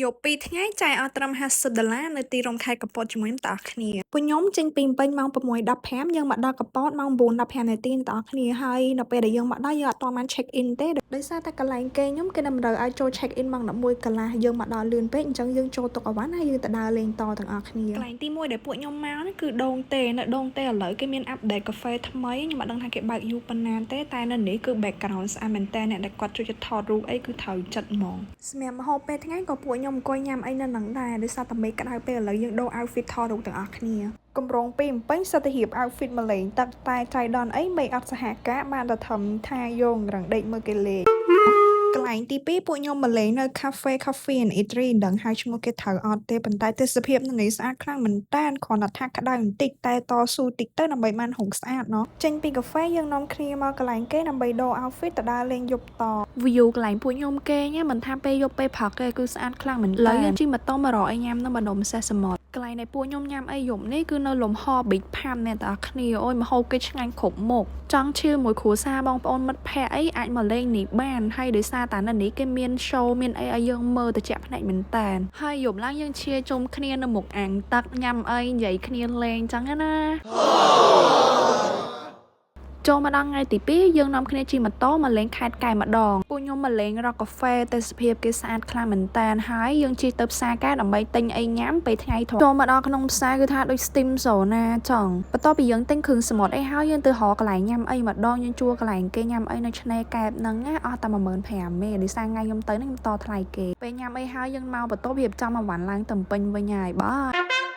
យក2ថ្ងៃចាយអស់ត្រឹម$50នៅទីក្រុងខេត្តកំពតជាមួយនឹងបងប្អូនគ្នាពួកខ្ញុំចេញពីភ្នំពេញម៉ោង6:15យើងមកដល់កំពតម៉ោង4:15នាទីបងប្អូនគ្នាហើយនៅពេលដែលយើងមកដល់យើងអត់ទាន់បាន check in ទេដោយសារតែកន្លែងគេខ្ញុំគេតម្រូវឲ្យចូល check in ម៉ោង11កន្លះយើងមកដល់លឿនពេកអញ្ចឹងយើងចូលទុកអីវ៉ាន់ហើយយើងទៅដើរលេងតទាំងអស់គ្នាកន្លែងទី1ដែលពួកខ្ញុំមកនេះគឺដងទេនៅដងទេឥឡូវគេមាន update កាហ្វេថ្មីខ្ញុំមិនដឹងថាគេបើកយូរប៉ុណ្ណាទេតែនៅនេះគឺ background ស្អាតមែនតើអ្នកដែលគាត់ជួយថតរូបអីគឺត្រូវចិត្តហ្មងសម្រាប់ម្ហូបពេលថ្ងៃក៏ពួកខ្ញុំអង្គុយញ៉ាំអីនៅនឹងដែរដោយសារតែមេឃក្តៅពេលឥឡូវយើងដូរ outfit ថតរូបទាំងអស់គ្នាកម្រងពីភ្នំពេញសិតទៅរៀប outfit មកលេងទឹកតែចៃដនអីមេអត់សហការបានតែធំថាយងរងដេកមើលគេលេងកន្លែងទី2ពួកខ្ញុំមកលេងនៅ cafe coffee and eatery ដឹងហើយឈ្មោះគេត្រូវអត់ទេប៉ុន្តែទេសភាពនឹងឯងស្អាតខ្លាំងមែនតើគ្រាន់តែថាក្តៅបន្តិចតែតស៊ូតិចទៅដើម្បីបានរូបស្អាតណោះចេញពីកាហ្វេយើងនាំគ្នាមកកន្លែងគេដើម្បីដូរ outfit ទៅដើរលេងយប់ត view កន្លែងពួកខ្ញុំគេញ៉ាមិនថាពេលយប់ពេលព្រឹកទេគឺស្អាតខ្លាំងមែនតើឡើយយើងជិះម៉ូតូមករកអីញ៉ាំនៅបណ្ដុំសេះសមុទ្រកន្លែងដែលពួកខ្ញុំញ៉ាំអីយប់នេះគឺនៅលំហ Big Palm អ្នកទាំងអស់គ្នាអូយម្ហូបគេឆ្ងាញ់គ្រប់មុខចង់ឈឺមួយគ្រួសារបងប្អូនមិត្តភ័ក្តិអីអាចមកលេងនេះបានហើយដោយសារតែនៅនេះគេមាន show មានអីឲ្យយើងមើលទៅជាក់ភ្នែកមែនតើហើយយប់ឡើងយើងជាជុំគ្នានៅមុខអាងទឹកញ៉ាំអីនិយាយគ្នាលេងចឹងណាចូលមកដល់ថ្ងៃទី2យើងនាំគ្នាជិះម៉ូតូមកលេងខេត្តកែម្ដងពួកខ្ញុំមកលេងរកកាហ្វេទេសភាពគេស្អាតខ្លាំងមែនតើហើយយើងជិះទៅផ្សារកែដើម្បីទិញអីញ៉ាំពេលថ្ងៃធំចូលមកដល់ក្នុងផ្សារគឺថាដូច steam zona ចឹងបន្ទាប់ពីយើងទិញគ្រឿងសមុទ្រអីហើយយើងទៅរកកន្លែងញ៉ាំអីម្ដងយើងជួលកន្លែងគេញ៉ាំអីនៅឆ្នេរកែបហ្នឹងអស់តែ15000ទេដោយសារថ្ងៃខ្ញុំទៅហ្នឹងខ្ញុំតថ្លៃគេពេលញ៉ាំអីហើយយើងមកបន្ទាប់រៀបចំអីវ៉ាន់ឡើងទៅពេញវិញហើយបាទ